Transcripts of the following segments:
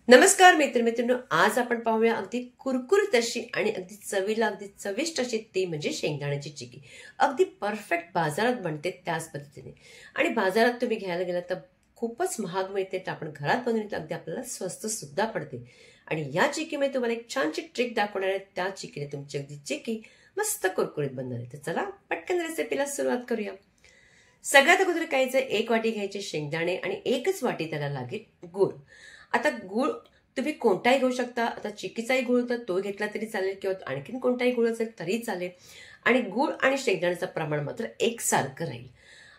नमस्कार मित्रमैत्रिणींनो, आज आपण पाहूया अगदी कुरकुरीत अशी आणि अगदी चवीला अगदी चविष्ट अशी ती म्हणजे शेंगदाण्याची चिक्की. अगदी परफेक्ट बाजारात बनते त्याच पद्धतीने. आणि बाजारात तुम्ही घ्यायला गेलात तर खूपच महाग मिळते, तर आपण घरात बनवली तर अगदी आपल्याला स्वस्त सुद्धा पडते. आणि या चिक्कीमध्ये तुम्हाला एक छानशी ट्रिक दाखवणार आहे. त्या चिक्कीने तुमची अगदी चिक्की मस्त कुरकुरीत बनणार आहे. तर चला पटकन रेसिपीला सुरुवात करूया. सगळ्यात अगोदर काय आहे, 1 वाटी घ्यायचे शेंगदाणे आणि 1च वाटी त्याला लागेल गूळ. आता गूळ तुम्ही कोणताही घेऊ शकता. आता चिक्कीचाही गूळ तर तो घेतला तरी चालेल किंवा आणखीन कोणताही गूळ असेल तरी चालेल. आणि गूळ आणि शेंगदाण्याचं प्रमाण मात्र एकसारखं राहील.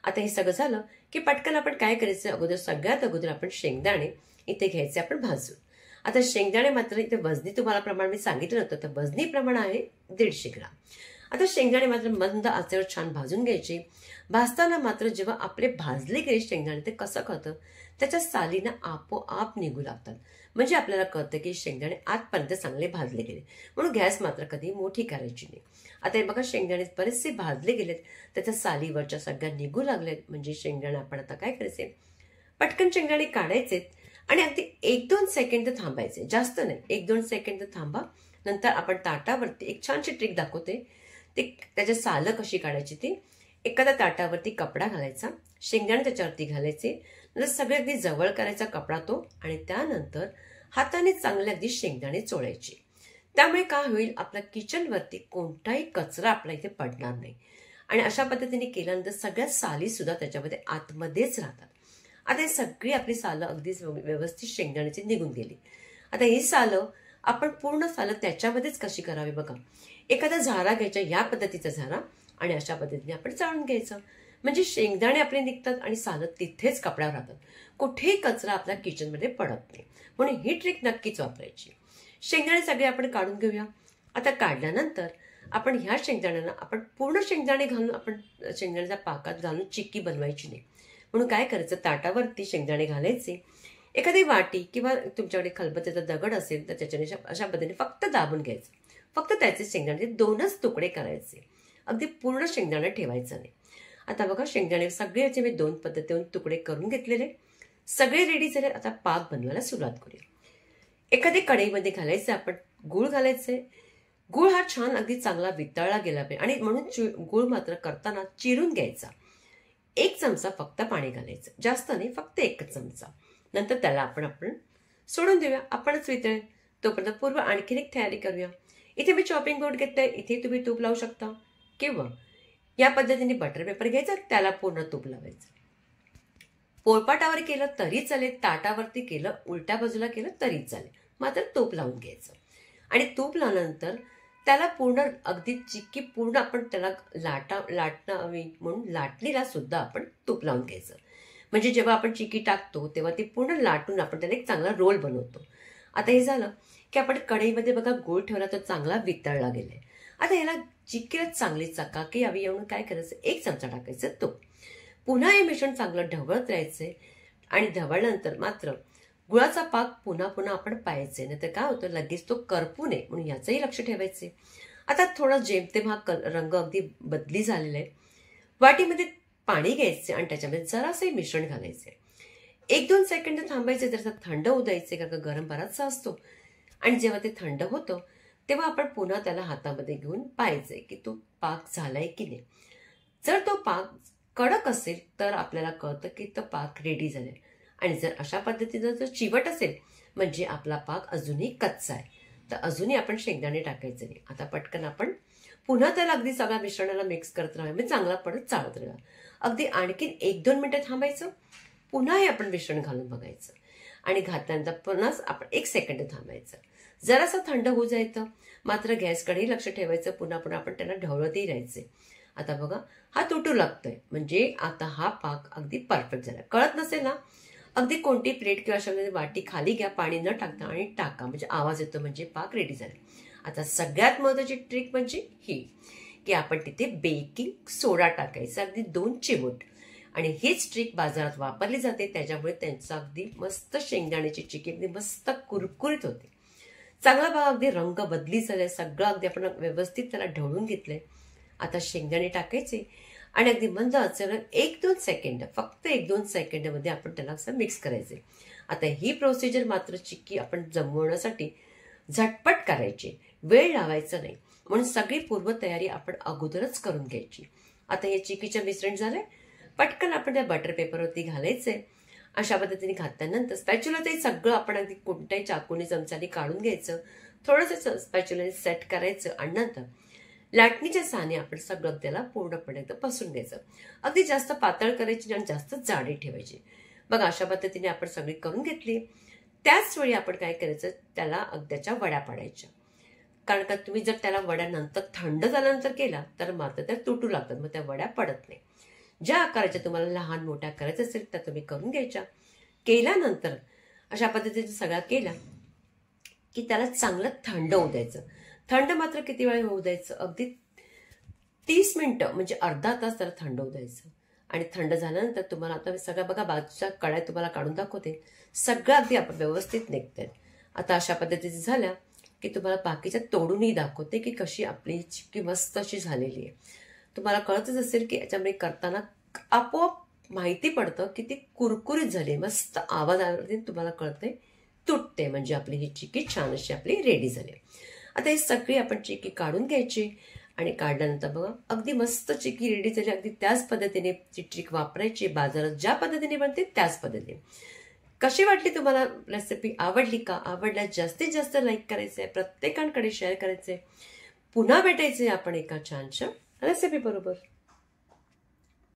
आता हे सगळं झालं की पटकन आपण काय करायचं, सगळ्यात अगोदर आपण शेंगदाणे इथे घ्यायचे आपण भाजून. आता शेंगदाणे मात्र इथे वजनी तुम्हाला प्रमाण मी सांगितलं नव्हतं, तर वजनी प्रमाण आहे 150 ग्राम. आता शेंगदाणे मात्र मंद आचेवर छान भाजून घ्यायचे. भाजताना मात्र जेव्हा आपले भाजले गेले शेंगदाणे ते कसं कळतं, त्याच्या सालीनं आपोआप निघू लागतात. म्हणजे आपल्याला कळतं की शेंगदाणे आतपर्यंत चांगले भाजले गेले. म्हणून गॅस मात्र कधी मोठी करायची नाही. आता हे बघा, शेंगदाणे बरेचसे भाजले गेलेत, त्याच्या सालीवरच्या सगळ्या निघू लागलेत. म्हणजे शेंगदाणे आपण आता काय करायचे, पटकन शेंगदाणे काढायचे आणि अगदी 1-2 सेकंद थांबायचे, जास्त नाही, 1-2 सेकंद थांबा. नंतर आपण ताटावरती एक छानशी ट्रिक दाखवते, ते त्याच्या सालं कशी काढायची ती. एखाद्या ताटावरती कपडा घालायचा, शेंगदाणे त्याच्यावरती घालायचे, नंतर सगळे अगदी जवळ करायचा कपडा तो, आणि त्यानंतर हाताने चांगले अगदी शेंगदाणे चोळायचे. त्यामुळे काय होईल, आपल्या किचनवरती कोणताही कचरा आपल्या इथे पडणार नाही. आणि अशा पद्धतीने केल्यानंतर सगळ्या साली सुद्धा त्याच्यामध्ये आतमध्येच राहतात. आता ही सगळी आपली सालं अगदी व्यवस्थित शेंगदाण्याची निघून गेली. आता ही सालं आपण पूर्ण सालं त्याच्यामध्येच कशी करावी बघा. एखादा झारा घ्यायचा, या पद्धतीचा झारा, आणि अशा पद्धतीने आपण चाळून घ्यायचं. म्हणजे शेंगदाणे आपले निघतात आणि सालं तिथेच कपड्यावर राहतात. कुठेही कचरा आपल्या किचनमध्ये पडत नाही. म्हणून ही ट्रिक नक्कीच वापरायची. शेंगदाणे सगळे आपण काढून घेऊया. आता काढल्यानंतर आपण ह्या शेंगदाण्यांना आपण पूर्ण शेंगदाणे घालून आपण शेंगदाण्याच्या पाकात घालून चिक्की बनवायची नाही. म्हणून काय करायचं, ताटावरती शेंगदाणे घालायचे. एखादी वाटी किंवा तुमच्याकडे खलबत्त्याचा दगड असेल तर त्याच्याने अशा पद्धतीने फक्त दाबून घ्यायचं. फक्त त्याचे शेंगदाणे 2च तुकडे करायचे, अगदी पूर्ण शेंगदाणे ठेवायचं नाही. आता बघा, शेंगदाणे सगळे मी 2 पद्धतीने तुकडे करून घेतलेले, सगळे रेडी झाले. आता पाक बनवायला सुरुवात करूया. एखादी कढईमध्ये घालायचं, आपण गूळ घालायचंय. गूळ हा छान अगदी चांगला वितळला गेला पाहिजे, आणि म्हणून गूळ मात्र करताना चिरून घ्यायचा. 1 चमचा फक्त पाणी घालायचं, जास्त नाही, फक्त 1 चमचा. नंतर त्याला आपण सोडून देऊया, आपणच वितळेल. तोपर्यंत पूर्व आणखीन एक तयारी करूया. इथे मी चॉपिंग बोर्ड घेतलाय, इथे तुम्ही तूप लावू शकता किंवा या पद्धतीने बटर पेपर घ्यायचा, त्याला पूर्ण तूप लावायचं. पोळपाटावर केलं तरी चालेल, ताटावरती केलं, उलट्या बाजूला केलं तरी चालेल, मात्र तूप लावून घ्यायचं. आणि तूप लावल्यानंतर त्याला पूर्ण अगदी चिक्की पूर्ण आपण त्याला लाटावी म्हणून लाटणीला सुद्धा आपण तूप लावून घ्यायचं. म्हणजे जेव्हा आपण चिक्की टाकतो तेव्हा ती पूर्ण लाटून आपण त्याला एक चांगला रोल बनवतो. आता हे झालं की आपण कढईमध्ये बघा गूळ ठेवला, तर चांगला वितळला गेलाय. आता याला चिक्कीला चांगली चकाकी यावी म्हणून काय करायचं, 1 चमचा टाकायचं तूप. पुन्हा हे मिश्रण चांगलं ढवळत राहायचंय. आणि ढवळल्यानंतर मात्र गुळाचा पाक पुन्हा पुन्हा आपण पाहायचे, नाही तर काय होतं, लगेच तो करपू नये म्हणून याचंही लक्ष ठेवायचे. आता थोडा जेमतेम हा रंग अगदी बदली झालेला आहे. वाटीमध्ये पाणी घ्यायचे आणि त्याच्यामध्ये जरासं मिश्रण घालायचे. 1-2 सेकंद थांबायचे, जरासं थंड होऊ द्यायचे, कारण गरम बराचसा असतो. आणि जेव्हा ते थंड होतं तेव्हा आपण पुन्हा त्याला हातामध्ये घेऊन पाहायचंय की तो पाक झालाय की नाही. जर तो पाक कडक असेल तर आपल्याला कळतं की तो पाक रेडी झालाय, आणि जर अशा पद्धतीनं जर चिवट असेल म्हणजे आपला पाक अजूनही कच्चा आहे, तर अजूनही आपण शेंगदाणे टाकायचे नाही. आता पटकन आपण पुन्हा त्याला अगदी सगळ्या मिश्रणाला मिक्स करत राहावं, म्हणजे चांगला पडत चालत राहावं. अगदी आणखीन 1-2 मिनिटं थांबायचं, पुन्हा हे आपण मिश्रण घालून बघायचं. आणि घातल्यानंतर पुन्हा आपण 1 सेकंद थांबायचं, जरासं थंड होऊ जायचं. मात्र गॅसकडेही लक्ष ठेवायचं, पुन्हा पुन्हा आपण त्यांना ढवळतही राहायचे. आता बघा, हा तुटू लागतोय, म्हणजे आता हा पाक अगदी परफेक्ट झाला. कळत नसेल ना, अगदी कोणती प्लेट किंवा अशा वाटी खाली घ्या, पाणी न टाकता, आणि टाका, म्हणजे आवाज येतो, म्हणजे पाक रेडी झाला. आता सगळ्यात महत्वाची ट्रिक म्हणजे ही की आपण तिथे बेकिंग सोडा टाकायचा, अगदी 2 चिमूट. आणि हीच ट्रिक बाजारात वापरली जाते, त्याच्यामुळे त्यांचं अगदी मस्त शेंगदाण्याची चिक्की अगदी मस्त कुरकुरीत होते. चांगला भाव अगदी रंग बदली झालाय, सगळं अगदी आपण व्यवस्थित त्याला ढवळून घेतलंय. आता शेंगदाणे टाकायचे आणि अगदी मंद आचेवर 1-2 सेकंद, फक्त 1-2 सेकंदामध्ये आपण त्याला असं मिक्स करायचे. आता ही प्रोसिजर मात्र चिक्की आपण जमवण्यासाठी झटपट करायची, वेळ लावायचा नाही, म्हणून सगळी पूर्वतयारी आपण अगोदरच करून घ्यायची. आता हे चिक्कीचं मिश्रण झालंय, पटकन आपण त्या बटर पेपरवरती घालायचंय. अशा पद्धतीने घातल्यानंतर स्पॅच्युला सगळं आपण अगदी कोणत्याही चाकूने चमच्याने काढून घ्यायचं, थोडंसं स्पॅच्युलाने सेट करायचं आणि नंतर लाटणीच्या साहाय्याने आपण सगळं त्याला पूर्णपणे पसरून घ्यायचं. अगदी जास्त पातळ करायची आणि जास्त जाडी ठेवायची. बघा अशा पद्धतीने आपण सगळी करून घेतली. त्याच वेळी आपण काय करायचं, त्याला अगद्याच्या वड्या पाडायच्या. कारण का तुम्ही जर त्याला वड्या नंतर थंड झाल्यानंतर केला तर मात्र त्या तुटू लागतात, मग त्या वड्या पडत नाही. ज्या आकाराच्या तुम्हाला लहान मोठ्या करायचं असेल त्या तुम्ही करून घ्यायच्या. केल्यानंतर अशा पद्धतीने सगळा केला की त्याला चांगलं थंड होऊ द्यायचं. थंड मात्र किती वेळ होऊ द्यायचं, अगदी 30 मिनिटं म्हणजे अर्धा तास त्याला थंड होऊ द्यायचं. आणि थंड झाल्यानंतर तुम्हाला आता सगळं बघा, बाजूच्या कढ्या तुम्हाला काढून दाखवते, सगळं अगदी आपण व्यवस्थित निघतात. आता अशा पद्धतीने झाल्या की तुम्हाला बाकीच्या तोडूनही दाखवते की कशी आपली चिक्की मस्त अशी झालेली आहे. तुम्हाला कळतच असेल की याच्यामध्ये करताना आपोआप माहिती पडतं की ती कुरकुरीत झाली, मस्त आवाज आल्यावरती तुम्हाला कळते तुटते, म्हणजे आपली ही चिक्की छान अशी आपली रेडी झाली. आता ही सगळी आपण चिक्की काढून घ्यायची आणि काढल्यानंतर बघा अगदी मस्त चिक्की रेडी झाली. अगदी त्याच पद्धतीने ती ट्रिक वापरायची, बाजारात ज्या पद्धतीने बनते त्याच पद्धतीने. कशी वाटली तुम्हाला रेसिपी, आवडली का? आवडल्यास जास्तीत जास्त लाईक करायचंय, प्रत्येकांकडे शेअर करायचंय. पुन्हा भेटायचंय आपण एका छानशा रेसिपी बरोबर.